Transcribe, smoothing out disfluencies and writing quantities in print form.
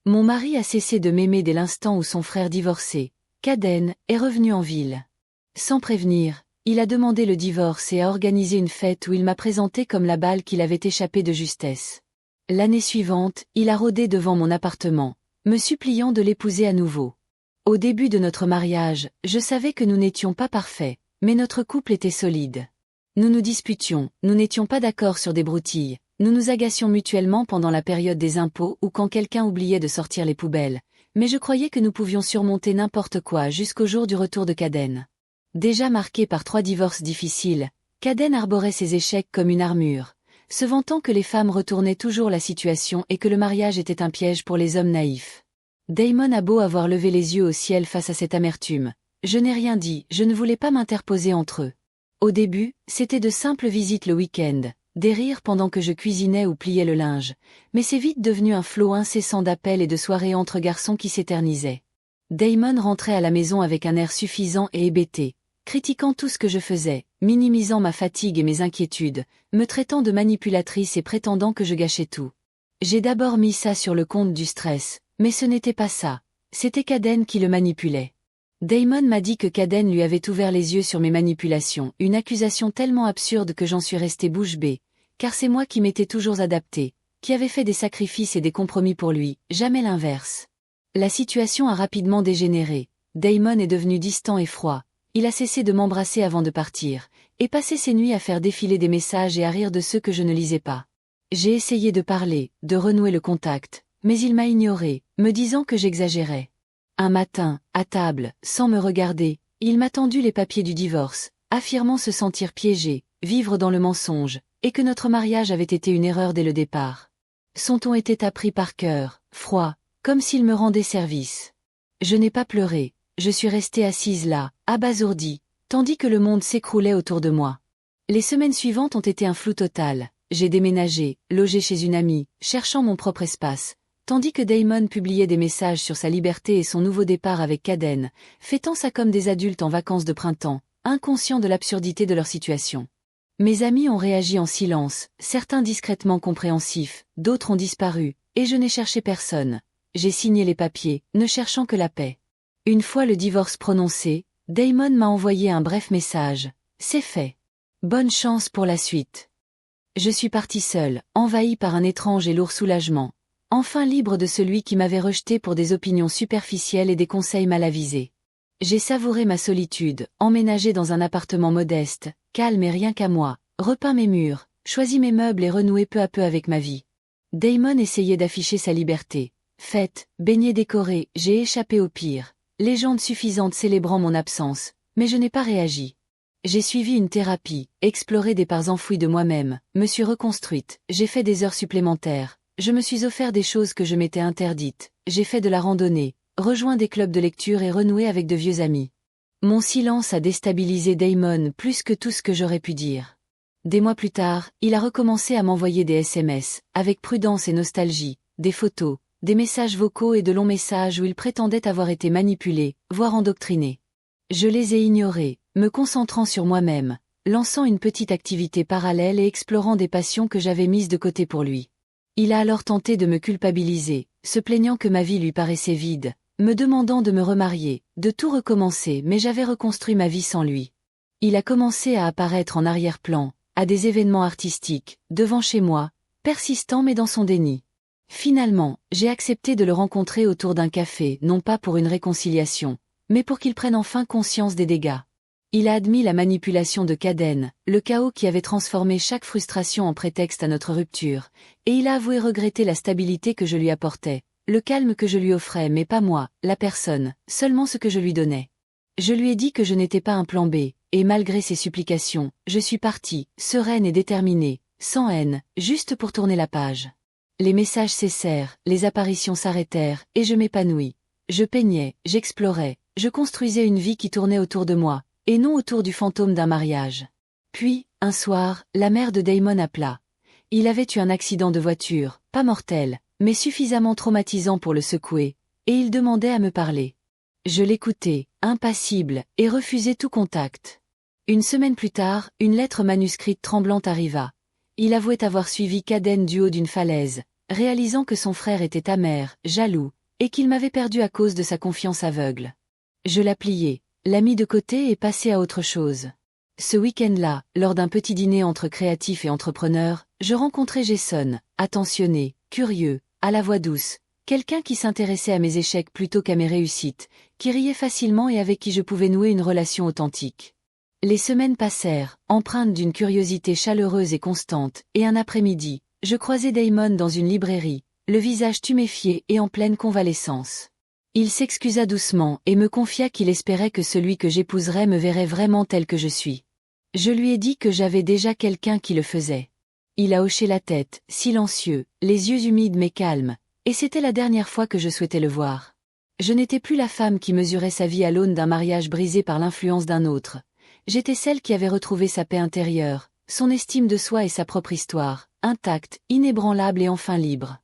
Mon mari a cessé de m'aimer dès l'instant où son frère divorcé, Kaden, est revenu en ville. Sans prévenir, il a demandé le divorce et a organisé une fête où il m'a présenté comme la balle qu'il avait échappé de justesse. L'année suivante, il a rôdé devant mon appartement, me suppliant de l'épouser à nouveau. Au début de notre mariage, je savais que nous n'étions pas parfaits, mais notre couple était solide. Nous nous disputions, nous n'étions pas d'accord sur des broutilles, nous nous agacions mutuellement pendant la période des impôts ou quand quelqu'un oubliait de sortir les poubelles, mais je croyais que nous pouvions surmonter n'importe quoi jusqu'au jour du retour de Kaden. Déjà marqué par 3 divorces difficiles, Kaden arborait ses échecs comme une armure, se vantant que les femmes retournaient toujours la situation et que le mariage était un piège pour les hommes naïfs. Damon a beau avoir levé les yeux au ciel face à cette amertume. Je n'ai rien dit, je ne voulais pas m'interposer entre eux. Au début, c'était de simples visites le week-end, des rires pendant que je cuisinais ou pliais le linge, mais c'est vite devenu un flot incessant d'appels et de soirées entre garçons qui s'éternisaient. Damon rentrait à la maison avec un air suffisant et hébété, critiquant tout ce que je faisais, minimisant ma fatigue et mes inquiétudes, me traitant de manipulatrice et prétendant que je gâchais tout. J'ai d'abord mis ça sur le compte du stress, mais ce n'était pas ça, c'était Kaden qui le manipulait. Damon m'a dit que Kaden lui avait ouvert les yeux sur mes manipulations, une accusation tellement absurde que j'en suis restée bouche bée, car c'est moi qui m'étais toujours adaptée, qui avais fait des sacrifices et des compromis pour lui, jamais l'inverse. La situation a rapidement dégénéré, Damon est devenu distant et froid, il a cessé de m'embrasser avant de partir, et passé ses nuits à faire défiler des messages et à rire de ceux que je ne lisais pas. J'ai essayé de parler, de renouer le contact, mais il m'a ignoré, me disant que j'exagérais. Un matin, à table, sans me regarder, il m'a tendu les papiers du divorce, affirmant se sentir piégé, vivre dans le mensonge, et que notre mariage avait été une erreur dès le départ. Son ton était appris par cœur, froid, comme s'il me rendait service. Je n'ai pas pleuré, je suis restée assise là, abasourdie, tandis que le monde s'écroulait autour de moi. Les semaines suivantes ont été un flou total, j'ai déménagé, logé chez une amie, cherchant mon propre espace, tandis que Damon publiait des messages sur sa liberté et son nouveau départ avec Kaden, fêtant ça comme des adultes en vacances de printemps, inconscients de l'absurdité de leur situation. Mes amis ont réagi en silence, certains discrètement compréhensifs, d'autres ont disparu, et je n'ai cherché personne. J'ai signé les papiers, ne cherchant que la paix. Une fois le divorce prononcé, Damon m'a envoyé un bref message. C'est fait. Bonne chance pour la suite. Je suis partie seule, envahie par un étrange et lourd soulagement. Enfin libre de celui qui m'avait rejeté pour des opinions superficielles et des conseils mal avisés. J'ai savouré ma solitude, emménagé dans un appartement modeste, calme et rien qu'à moi, repeint mes murs, choisi mes meubles et renoué peu à peu avec ma vie. Damon essayait d'afficher sa liberté. Fête, baignée décorée, j'ai échappé au pire. Légende suffisante célébrant mon absence, mais je n'ai pas réagi. J'ai suivi une thérapie, exploré des parts enfouies de moi-même, me suis reconstruite, j'ai fait des heures supplémentaires, je me suis offert des choses que je m'étais interdites, j'ai fait de la randonnée, rejoint des clubs de lecture et renoué avec de vieux amis. Mon silence a déstabilisé Damon plus que tout ce que j'aurais pu dire. Des mois plus tard, il a recommencé à m'envoyer des SMS, avec prudence et nostalgie, des photos, des messages vocaux et de longs messages où il prétendait avoir été manipulé, voire endoctriné. Je les ai ignorés, me concentrant sur moi-même, lançant une petite activité parallèle et explorant des passions que j'avais mises de côté pour lui. Il a alors tenté de me culpabiliser, se plaignant que ma vie lui paraissait vide, me demandant de me remarier, de tout recommencer, mais j'avais reconstruit ma vie sans lui. Il a commencé à apparaître en arrière-plan, à des événements artistiques, devant chez moi, persistant mais dans son déni. Finalement, j'ai accepté de le rencontrer autour d'un café, non pas pour une réconciliation, mais pour qu'il prenne enfin conscience des dégâts. Il a admis la manipulation de Kaden, le chaos qui avait transformé chaque frustration en prétexte à notre rupture, et il a avoué regretter la stabilité que je lui apportais, le calme que je lui offrais mais pas moi, la personne, seulement ce que je lui donnais. Je lui ai dit que je n'étais pas un plan B, et malgré ses supplications, je suis partie, sereine et déterminée, sans haine, juste pour tourner la page. Les messages cessèrent, les apparitions s'arrêtèrent, et je m'épanouis. Je peignais, j'explorais, je construisais une vie qui tournait autour de moi, et non autour du fantôme d'un mariage. Puis, un soir, la mère de Damon appela. Il avait eu un accident de voiture, pas mortel, mais suffisamment traumatisant pour le secouer, et il demandait à me parler. Je l'écoutais, impassible, et refusais tout contact. Une semaine plus tard, une lettre manuscrite tremblante arriva. Il avouait avoir suivi Kaden du haut d'une falaise, réalisant que son frère était amer, jaloux, et qu'il m'avait perdu à cause de sa confiance aveugle. Je la pliai, la mis de côté et passai à autre chose. Ce week-end-là, lors d'un petit dîner entre créatifs et entrepreneurs, je rencontrai Jason, attentionné, curieux, à la voix douce, quelqu'un qui s'intéressait à mes échecs plutôt qu'à mes réussites, qui riait facilement et avec qui je pouvais nouer une relation authentique. Les semaines passèrent, empreintes d'une curiosité chaleureuse et constante, et un après-midi, je croisai Damon dans une librairie, le visage tuméfié et en pleine convalescence. Il s'excusa doucement et me confia qu'il espérait que celui que j'épouserais me verrait vraiment tel que je suis. Je lui ai dit que j'avais déjà quelqu'un qui le faisait. Il a hoché la tête, silencieux, les yeux humides mais calmes, et c'était la dernière fois que je souhaitais le voir. Je n'étais plus la femme qui mesurait sa vie à l'aune d'un mariage brisé par l'influence d'un autre. J'étais celle qui avait retrouvé sa paix intérieure, son estime de soi et sa propre histoire, intacte, inébranlable et enfin libre.